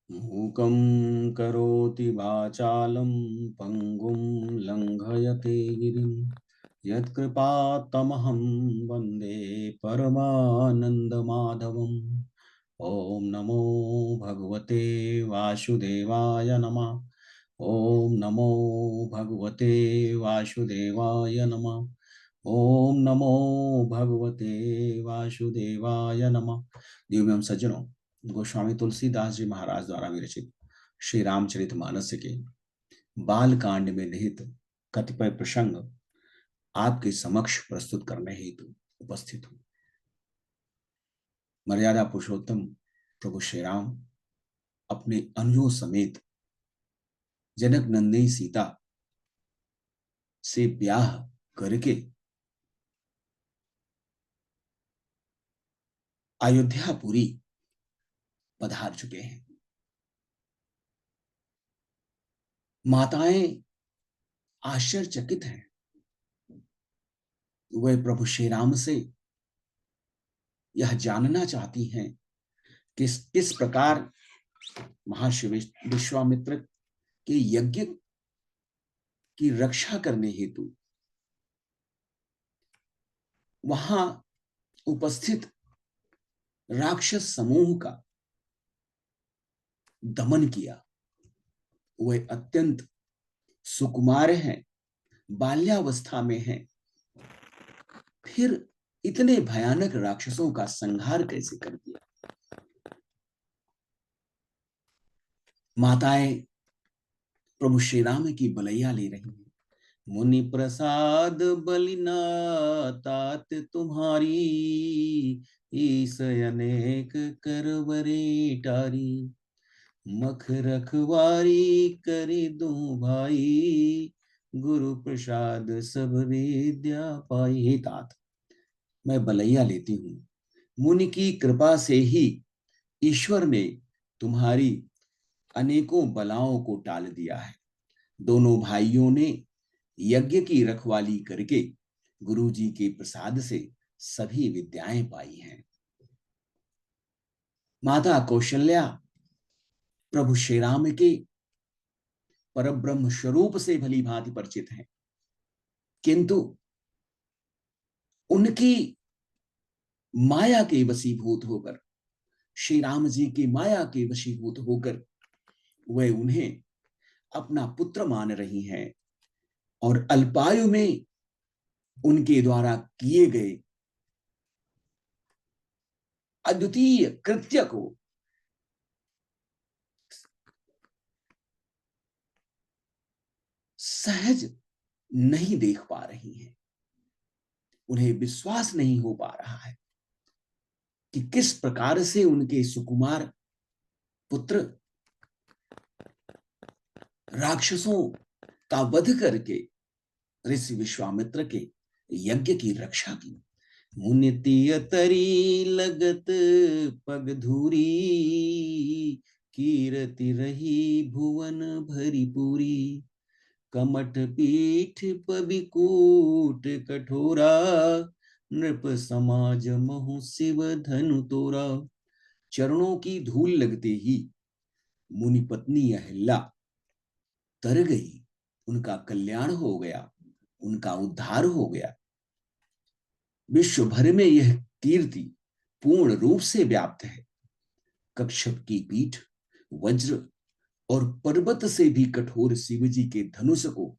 मूकं करोति वाचालं पङ्गुं लङ्घयते गिरिं यत्कृपात्तमहं वन्दे परमानन्दमाधवम्। ॐ नमो भगवते वासुदेवाय नमः। ॐ नमो भगवते वासुदेवाय नमः। ॐ नमो भगवते वासुदेवाय नमः। दिव्यम सज्जनों, गोस्वामी तुलसीदास जी महाराज द्वारा विरचित श्री रामचरितमानस के बाल कांड में निहित कतिपय प्रसंग आपके समक्ष प्रस्तुत करने हेतु उपस्थित हूं। मर्यादा पुरुषोत्तम प्रभु श्री राम अपने अनुजों समेत जनक नंदिनी सीता से ब्याह करके अयोध्यापुरी पधार चुके हैं। माताएं आश्चर्यचकित हैं। वे प्रभु श्री राम से यह जानना चाहती हैं कि किस प्रकार महर्षि विश्वामित्र के यज्ञ की रक्षा करने हेतु वहां उपस्थित राक्षस समूह का दमन किया। वे अत्यंत सुकुमार हैं, बाल्यावस्था में हैं, फिर इतने भयानक राक्षसों का संहार कैसे कर दिया। माताएं प्रभु श्री राम की बलैया ले रही हैं। मुनि प्रसाद बलिना तात तुम्हारी, ईस अनेक करवरे टारी। मख रखवारी करी दूं भाई, गुरु प्रसाद सब विद्या पाई। हे तात, मैं बलैया लेती हूं। मुनि की कृपा से ही ईश्वर ने तुम्हारी अनेकों बलाओं को टाल दिया है। दोनों भाइयों ने यज्ञ की रखवाली करके गुरु जी के प्रसाद से सभी विद्याएं पाई हैं। माता कौशल्या प्रभु श्री राम के परब्रह्म स्वरूप से भली भांति परिचित हैं, किंतु उनकी माया के वशीभूत होकर, श्री राम जी की माया के वशीभूत होकर वे उन्हें अपना पुत्र मान रही हैं और अल्पायु में उनके द्वारा किए गए अद्वितीय कृत्य को सहज नहीं देख पा रही हैं। उन्हें विश्वास नहीं हो पा रहा है कि किस प्रकार से उनके सुकुमार पुत्र राक्षसों का वध करके ऋषि विश्वामित्र के यज्ञ की रक्षा की। मुनितिय तरी लगत पग धूरी, कीरति रही भुवन भरी पूरी। कमठ पीठ पविकूट कठोरा, नृप समाज महु शिव धनु तोरा। चरणों की धूल लगते ही मुनि पत्नी अहिल्या तर गई। उनका कल्याण हो गया, उनका उद्धार हो गया। विश्व भर में यह कीर्ति पूर्ण रूप से व्याप्त है। कक्षप की पीठ वज्र और पर्वत से भी कठोर शिव जी के धनुष को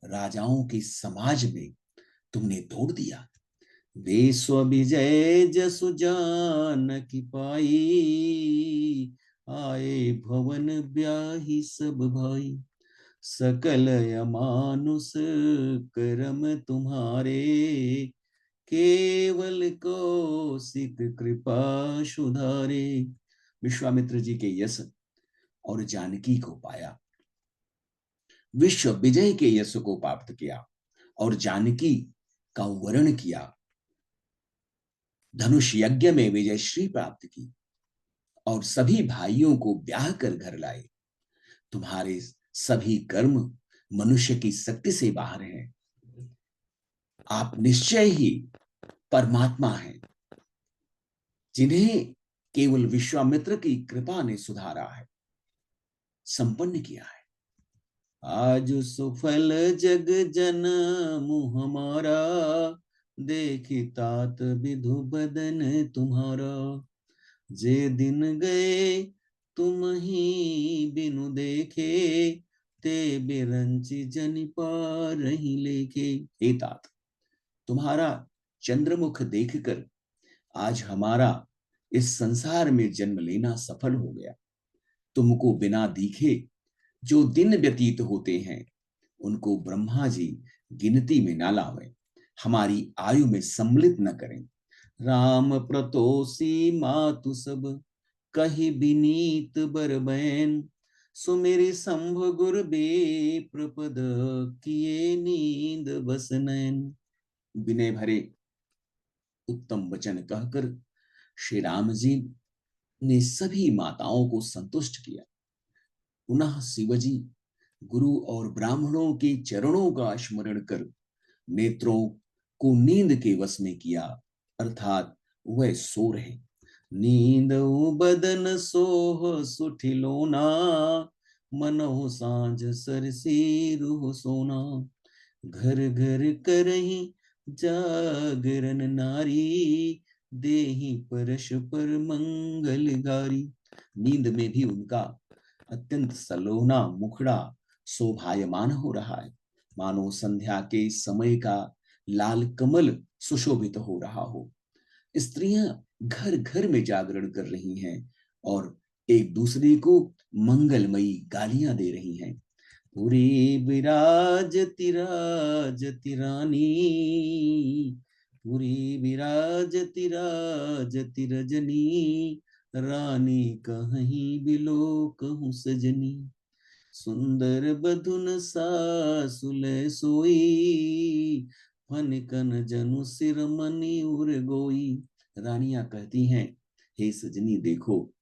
राजाओं के समाज में तुमने तोड़ दिया। विश्व विजय जसु जान की पाई, आए भवन ब्याही सब भाई। सकल अमानुष करम तुम्हारे, केवल कौशिक कृपा सुधारे। विश्वामित्र जी के यश और जानकी को पाया, विश्व विजय के यश को प्राप्त किया और जानकी का वर्ण किया, धनुष यज्ञ में विजयश्री प्राप्त की और सभी भाइयों को ब्याह कर घर लाए। तुम्हारे सभी कर्म मनुष्य की शक्ति से बाहर हैं। आप निश्चय ही परमात्मा हैं, जिन्हें केवल विश्वामित्र की कृपा ने सुधारा है, संपन्न किया है। आज सुफल जग जन्म हमारा, देखी तात विधु बदन तुम्हारा। जे दिन गए तुम ही बिनु देखे, ते बिरंची जन पार ही लेखे। हे तात, तुम्हारा चंद्रमुख देखकर आज हमारा इस संसार में जन्म लेना सफल हो गया। तुमको बिना दिखे जो दिन व्यतीत होते हैं, उनको ब्रह्मा जी गिनती में ना लावे, हमारी आयु में सम्मिलित न करें। राम प्रतोषी मातु सब, कही बिनीत बरबैन। सुमेरी संभ गुर बे प्रपद, किए नींद बस नैन। विनय भरे उत्तम वचन कहकर श्री राम जी ने सभी माताओं को संतुष्ट किया। पुनः शिवजी गुरु और ब्राह्मणों के चरणों का स्मरण कर नेत्रों को नींद के वश में किया, अर्थात वह सो रहे। नींद बदन सोह सुठिलोना, मनहु सांझ सरसीरु सोना। घर घर करही जागरण नारी, देही परस्पर मंगल गारी। नींद में भी उनका अत्यंत सलोना मुखड़ा शोभायमान हो रहा है, मानो संध्या के समय का लाल कमल सुशोभित हो रहा हो। स्त्रियां घर घर में जागरण कर रही हैं और एक दूसरे को मंगलमयी गालियां दे रही हैं। पुरी विराजति राजति रानी, पुरी विराजति राजति रजनी। रानी कहीं बिलो कहूँ सजनी, सुंदर बधुन सासुल सोई। फन कन जनु सिर मनी उर गोई। रानियां कहती हैं, हे सजनी देखो,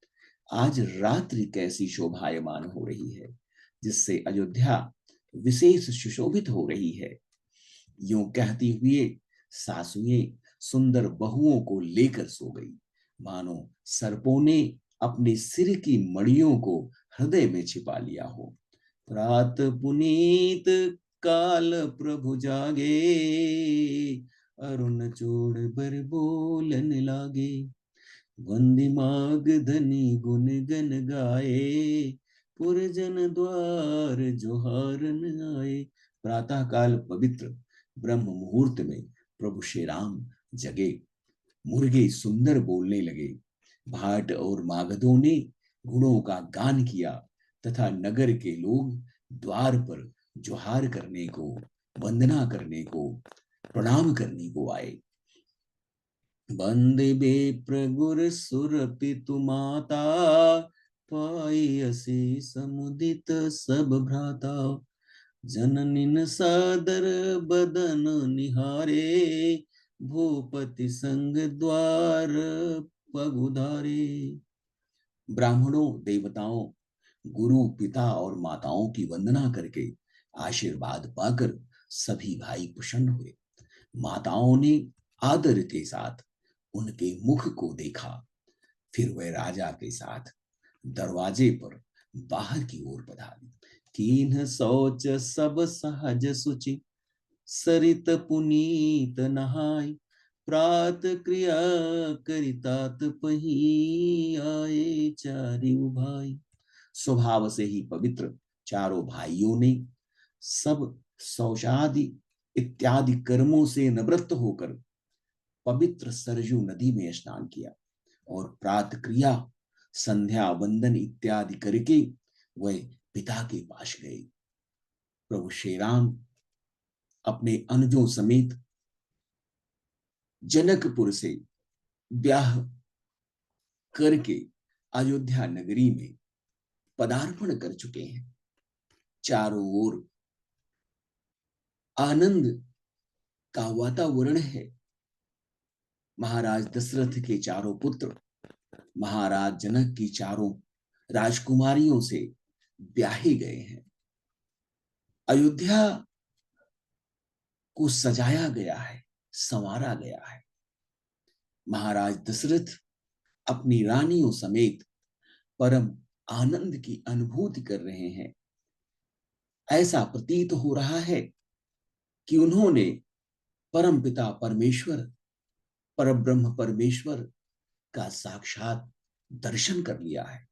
आज रात्रि कैसी शोभायमान हो रही है, जिससे अयोध्या विशेष सुशोभित हो रही है। यूं कहती हुए सासुएं सुंदर बहुओं को लेकर सो गई, मानो सर्पों ने अपने सिर की मणियों को हृदय में छिपा लिया हो। प्रात पुनीत काल प्रभु जागे, अरुण चोड़ बर बोलन लागे। वंदे माग धनी गुन गन गाए, पुरजन द्वार जोहारन आए। प्रातः काल पवित्र ब्रह्म मुहूर्त में प्रभु श्री राम जगे, मुर्गे सुंदर बोलने लगे, भाट और मागधों ने गुणों का गान किया तथा नगर के लोग द्वार पर जोहार करने को, वंदना करने को, प्रणाम करने को आए। बंदे बेप्र गुर सुर पितु माता, पाई असी समुदित सब भ्राता। जननिन सादर बदन निहारे, भूपति संग द्वार पगुधारे। ब्राह्मणों, देवताओं, गुरु, पिता और माताओं की वंदना करके आशीर्वाद पाकर सभी भाई प्रसन्न हुए। माताओं ने आदर के साथ उनके मुख को देखा, फिर वह राजा के साथ दरवाजे पर बाहर की ओर पधारी। कीन्ह शौच सब सहज सुचि, सरित पुनीत नहाय। प्रात क्रिया करितात पही, आए चारिउ भाई। स्वभाव से ही पवित्र चारों भाइयों ने सब शौचादि इत्यादि कर्मों से निवृत्त होकर पवित्र सरजू नदी में स्नान किया और प्रात क्रिया, संध्या वंदन इत्यादि करके वह पिता के पास गए। प्रभु श्री राम अपने अनुजों समेत जनकपुर से ब्याह करके अयोध्या नगरी में पदार्पण कर चुके हैं। चारों ओर आनंद का वातावरण है। महाराज दशरथ के चारों पुत्र महाराज जनक की चारों राजकुमारियों से ब्याहे गए हैं। अयोध्या को सजाया गया है, संवारा गया है। महाराज दशरथ अपनी रानियों समेत परम आनंद की अनुभूति कर रहे हैं। ऐसा प्रतीत हो रहा है कि उन्होंने परम पिता परमेश्वर, परब्रह्म परमेश्वर का साक्षात दर्शन कर लिया है।